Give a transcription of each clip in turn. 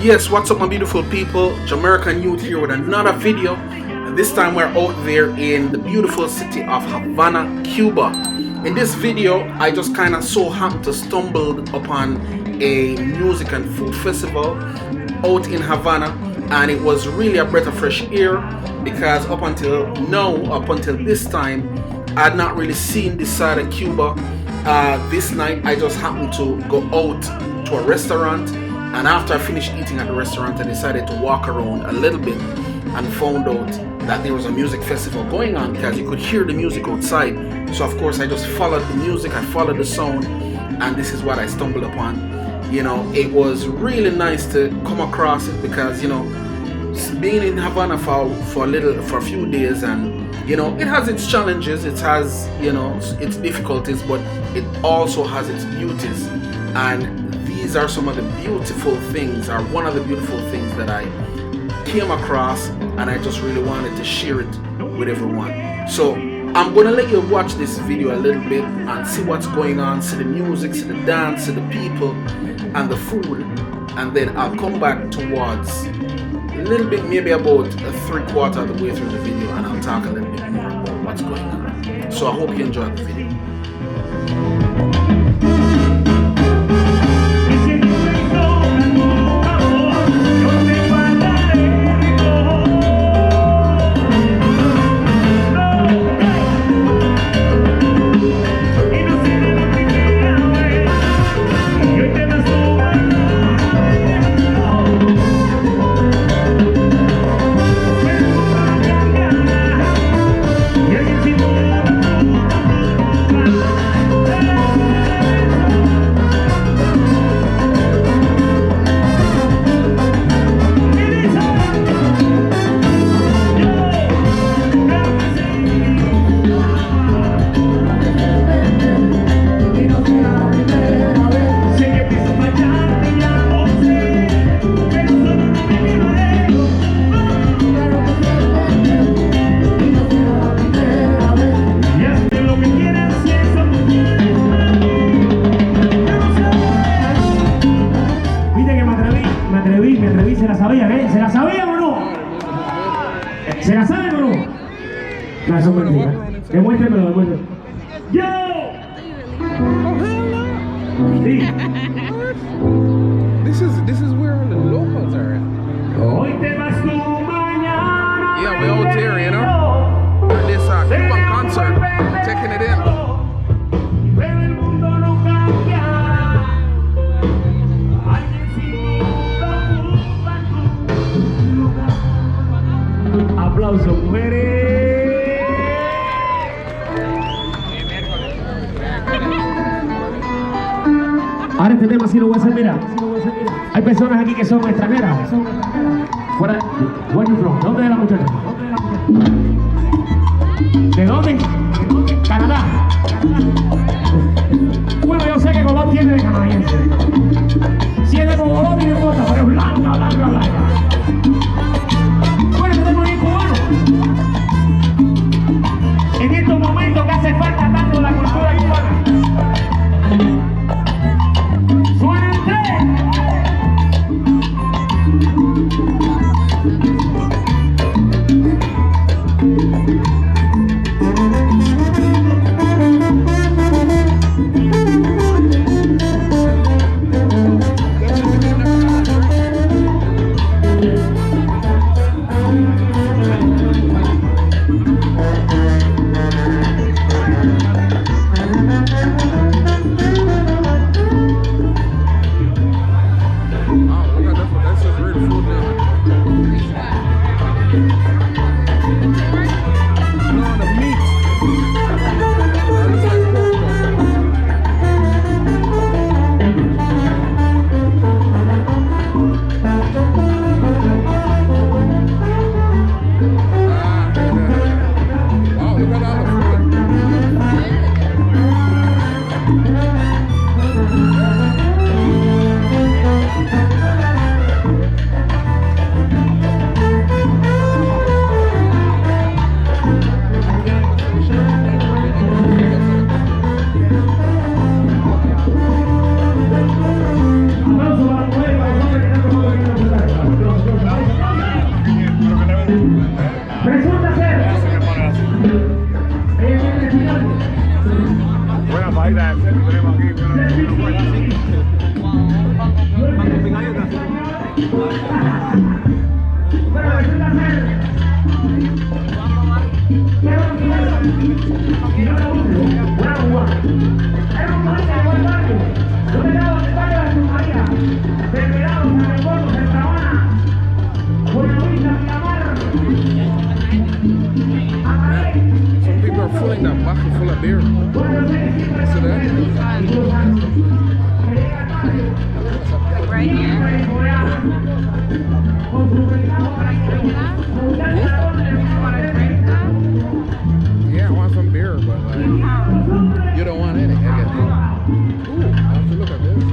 Yes, what's up my beautiful people? Jamaican Youth here with another video. And this time we're out there in the beautiful city of Havana, Cuba. In this video, I just kind of so happened to stumble upon a music and food festival out in Havana, and it was really a breath of fresh air because up until this time, I had not really seen this side of Cuba. This night I just happened to go out to a restaurant, and after I finished eating at the restaurant I decided to walk around a little bit and found out that there was a music festival going on because you could hear the music outside. So of course I just followed the music, I followed the sound, and this is what I stumbled upon. You know, it was really nice to come across it because, you know, being in Havana for a few days, and you know, it has its challenges, it has, you know, its difficulties, but it also has its beauties. And these are some of the beautiful things, or one of the beautiful things that I came across, and I just really wanted to share it with everyone. So I'm gonna let you watch this video a little bit and see what's going on, see the music, see the dance, see the people and the food, and then I'll come back towards a little bit, maybe about 3/4 of the way through the video, and I'll talk a little bit more about what's going on. So I hope you enjoyed the video. ¿Se la sabían, eh? ¿Se la sabían o no? ¿Se la saben o no? No, eso es mentira. Demuéstrenmelo, demuéstrenmelo. ¡Yo! Sí. This is where all the locals are at. Hoy te vas tú, mañana. Yeah, we out here, you know. At this Cuban concert, taking it in. Aplausos, mujeres. Ahora este tema sí lo voy a hacer, mira. Hay personas aquí que son extranjeras. Fuera. Where you from? ¿Dónde es la muchacha? ¿De dónde? Canadá. Bueno, yo sé que color tiene de canadiense. Si es de color tiene bota, pero es blanca, blanca, blanca. En estos momentos que hace falta tanto la cultura cubana. Suena el tren. Ahí la de selfie tenemos aquí. Mango picayo atrás. Some people are filling that bucket full of beer. See that? Right here. Yeah, I want some beer, but like, you don't want any, I guess. Ooh, I have to look at this.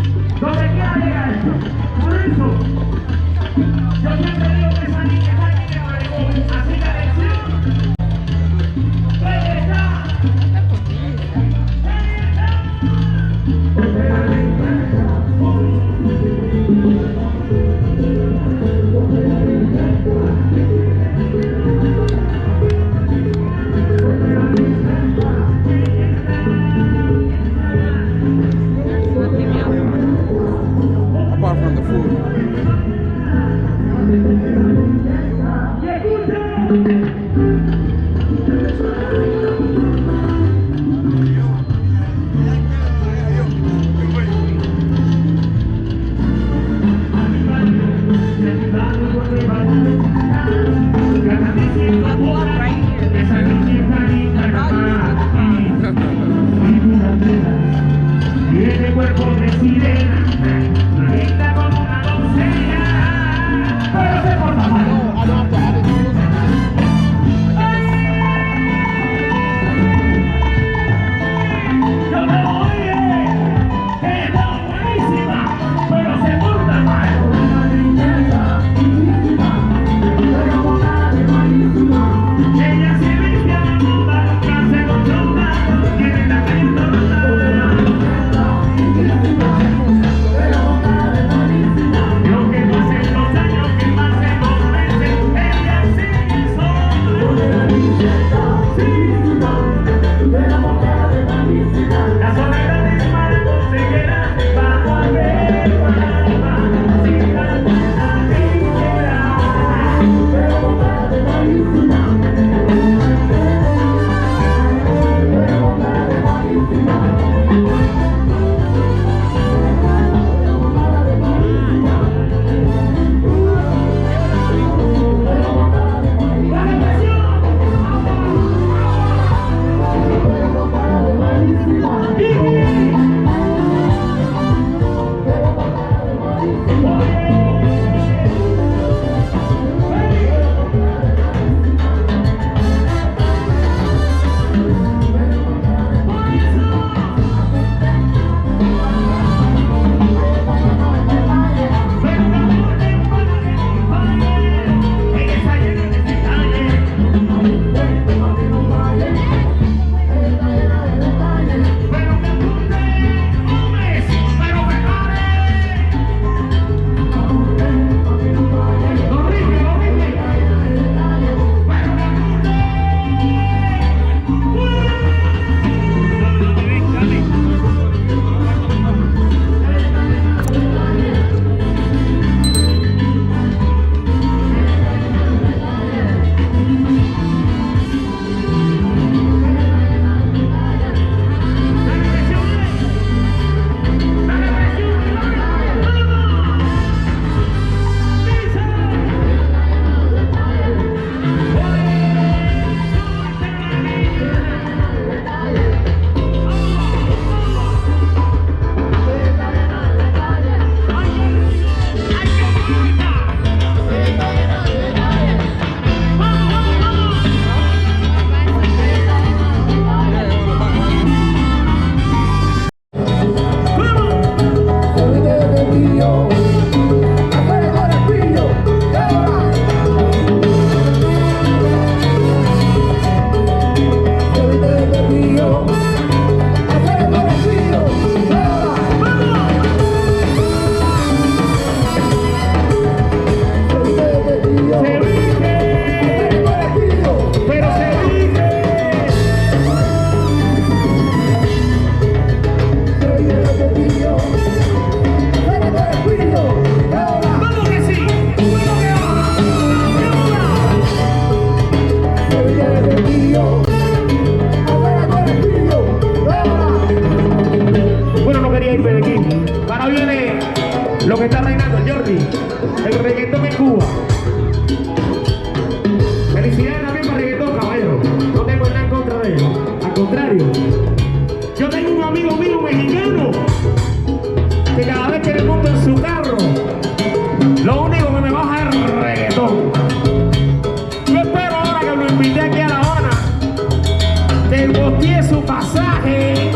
Apart from the food. Tiene cuerpo de sirena, linda como una doncella, pero se porta mal. Yo me voy, que está buenísima, pero se porta mal. Ella se viste a la moda, clase con chonda, tiene la calle en todos lados. el reggaetón en Cuba. Felicidades también para el reggaetón, caballero. No tengo nada en contra de ellos. Al contrario, yo tengo un amigo mío mexicano que cada vez que me monto en su carro, lo único que me baja es el reggaetón. Yo espero ahora que lo invité aquí a La Habana, que botee su pasaje.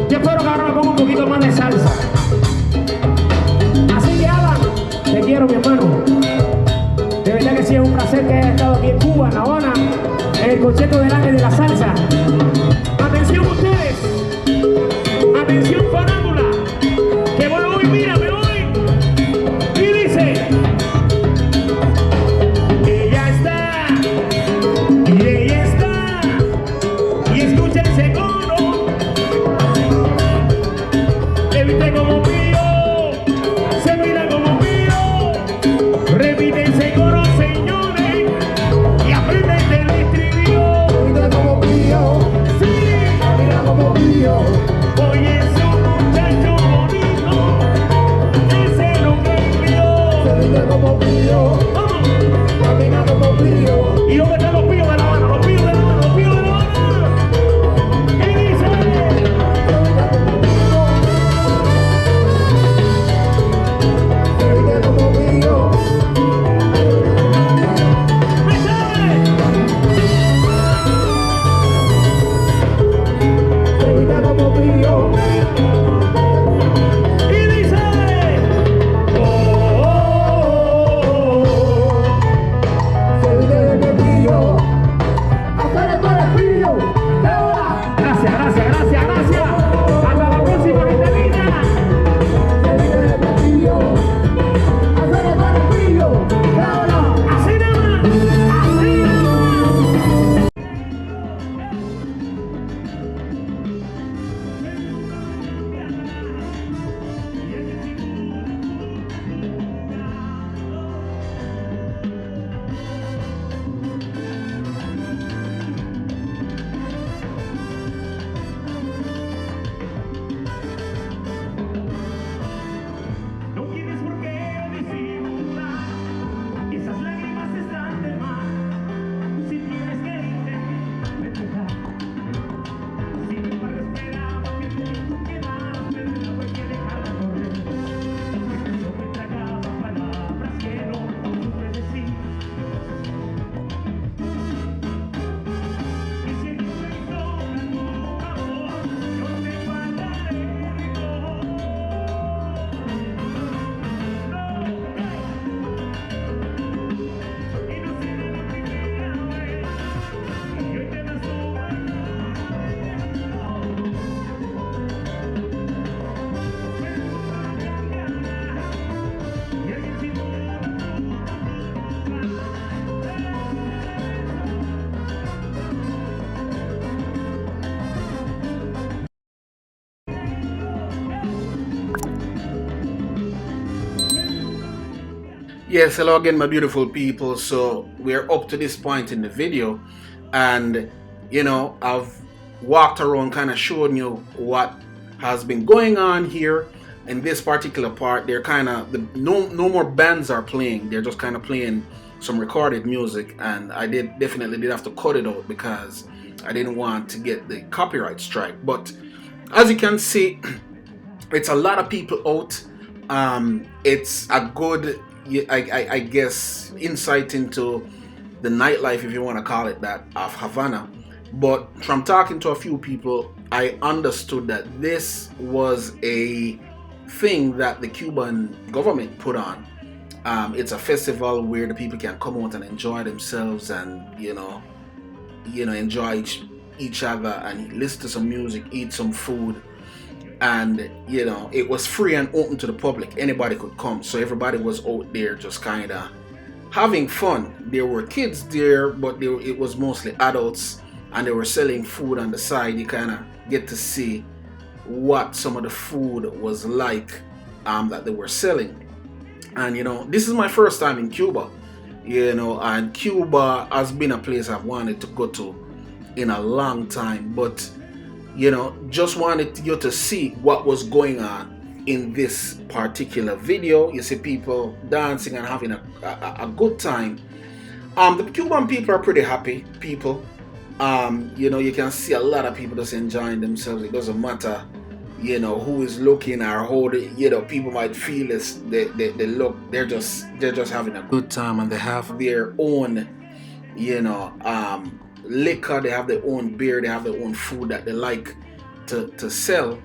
Yo espero que ahora me ponga un poquito más de salsa. Así que Alan, te quiero, mi hermano. De verdad que sí, es un placer que hayas estado aquí en Cuba, en La Habana, en el concierto del Ángel de la Salsa. Atención ustedes, atención farándula, que voy hoy, mira, me voy. Y dice, ella está, y escucha ese coro, se viste como mío, se mira como mío, repite ese coro, señores, y aprende el estribillo. Se mira como mío, sí, mira como mío. Oye, es un muchacho bonito, ese no me crió. Se mira como mío, camina como mío. ¿Y dónde están los píos de La Habana? Los píos de La Habana, los píos de La Habana. Y dice, se mira como mío. ¿Me sabe? Se mira como mío. Y dice, se mira como mío. Hacer todo el pillo. Gracias, gracias, gracias, gracias. Hasta la próxima, gente linda. Se mira como mío. Hacer todo el pillo. Así nada más, así nada más. No tienes por qué disimular, esas lágrimas están de más. Si tienes que irte, vete ya. Sin embargo, esperaba que tú quedaras, pero no hay que dejarla correr. No me tragaba palabras que no supe decir. Y si tú me tocas, por favor, yo te guardaré rencor. Y no será la primera vez, y hoy te das tu mano. Y alguien sin Yes, hello again, my beautiful people. So we're up to this point in the video, and you know, I've walked around kind of showing you what has been going on here. In this particular part, they're kind of no more bands are playing. They're just kind of playing some recorded music, and I definitely did have to cut it out because I didn't want to get the copyright strike. But as you can see, it's a lot of people out. It's a good, I guess, insight into the nightlife, if you want to call it that, of Havana. But from talking to a few people, I understood that this was a thing that the Cuban government put on. It's a festival where the people can come out and enjoy themselves, and you know, enjoy each other and listen to some music, eat some food. And you know, it was free and open to the public. Anybody could come, so everybody was out there just kind of having fun. There were kids there, but it was mostly adults, and they were selling food on the side. You kind of get to see what some of the food was like that they were selling. And you know, this is my first time in Cuba, you know, and Cuba has been a place I've wanted to go to in a long time, but you know, just wanted you to see what was going on in this particular video. You see people dancing and having a good time. The Cuban people are pretty happy people. You know, you can see a lot of people just enjoying themselves. It doesn't matter, you know, who is looking or how you know, people might feel this. They look. They're just having a good time, and they have their own, you know, liquor. They have their own beer. They have their own food that they like to sell,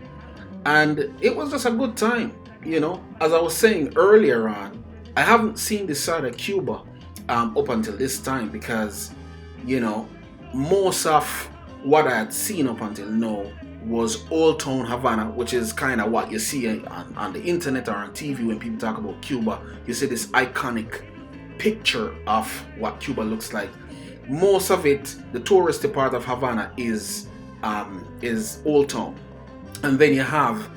and it was just a good time. You know, as I was saying earlier on, I haven't seen this side of Cuba up until this time, because, you know, most of what I had seen up until now was Old Town Havana, which is kind of what you see on the internet or on TV when people talk about Cuba. You see this iconic picture of what Cuba looks like. Most of it, the touristy part of Havana, is Old Town, and then you have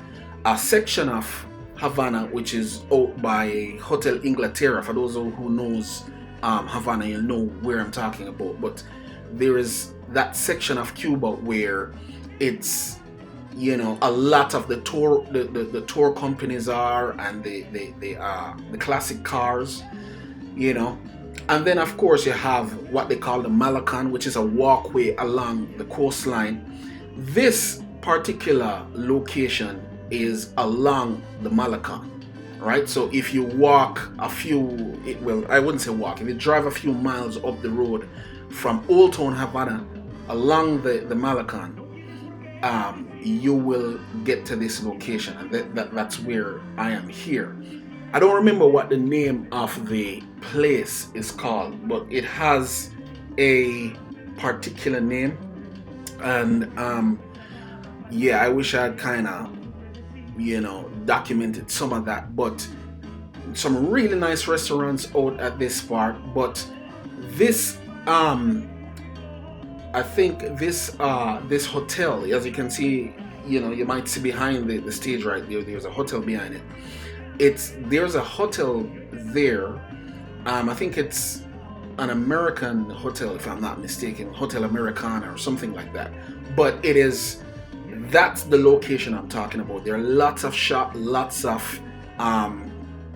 a section of Havana which is out by Hotel Inglaterra. For those who knows Havana, you'll know where I'm talking about. But there is that section of Cuba where it's, you know, a lot of the tour companies are, and the classic cars, you know. And then of course you have what they call the Malacan, which is a walkway along the coastline. This particular location is along the Malacan, right? So if you walk a few, I wouldn't say walk, if you drive a few miles up the road from Old Town Havana along the Malacan, you will get to this location, and that's where I am here. I don't remember what the name of the place is called, but it has a particular name, and yeah, I wish I had kind of, you know, documented some of that. But some really nice restaurants out at this part. But this I think this hotel, as you can see, you know, you might see behind the stage right there, there's a hotel behind it. There's a hotel there. I think it's an American hotel, if I'm not mistaken, Hotel Americana or something like that. But that's the location I'm talking about. There are lots of shops, lots of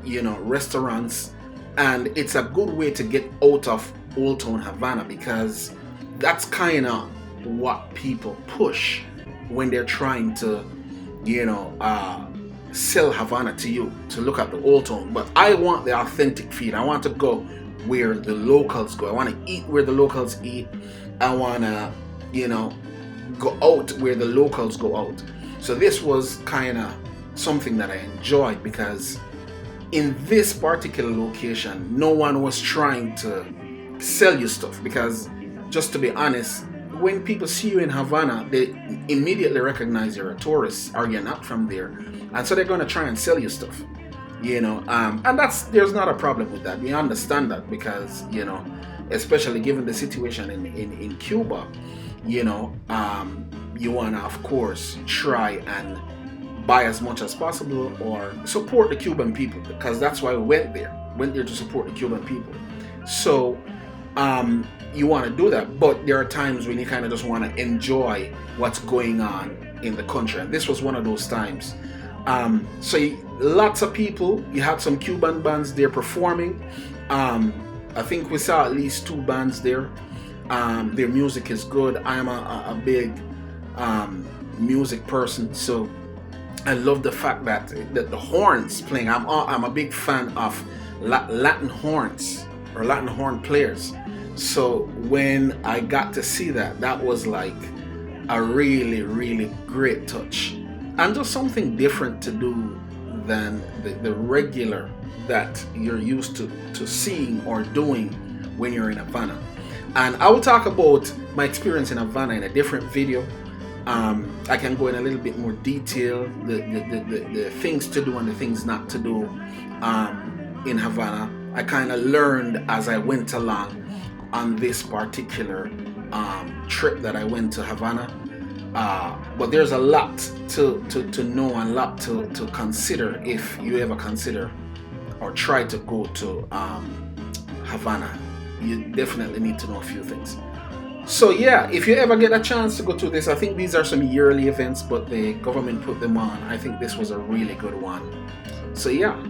you know, restaurants, and it's a good way to get out of Old Town Havana, because that's kind of what people push when they're trying to, you know, sell Havana to you, to look at the Old Town. But I want the authentic feel. I want to go where the locals go. I want to eat where the locals eat. I want to, you know, go out where the locals go out. So this was kind of something that I enjoyed, because in this particular location, no one was trying to sell you stuff. Because just to be honest, when people see you in Havana, they immediately recognize you're a tourist or you're not from there, and so they're going to try and sell you stuff, you know. And there's not a problem with that. We understand that, because, you know, especially given the situation in Cuba, you know, you want to, of course, try and buy as much as possible or support the Cuban people, because that's why we went there to support the Cuban people. So you want to do that, but there are times when you kind of just want to enjoy what's going on in the country, and this was one of those times. So lots of people, you had some Cuban bands there performing. I think we saw at least 2 bands there. Their music is good. I am a big music person, so I love the fact that the horns playing. I'm a big fan of Latin horns or Latin horn players. So when I got to see that was like a really, really great touch, and just something different to do than the regular that you're used to seeing or doing when you're in Havana. And I will talk about my experience in Havana in a different video. I can go in a little bit more detail, the things to do and the things not to do in Havana. I kind of learned as I went along on this particular trip that I went to Havana. But there's a lot to know and a lot to consider if you ever consider or try to go to Havana. You definitely need to know a few things. So yeah, if you ever get a chance to go to this, I think these are some yearly events, but the government put them on. I think this was a really good one. So yeah,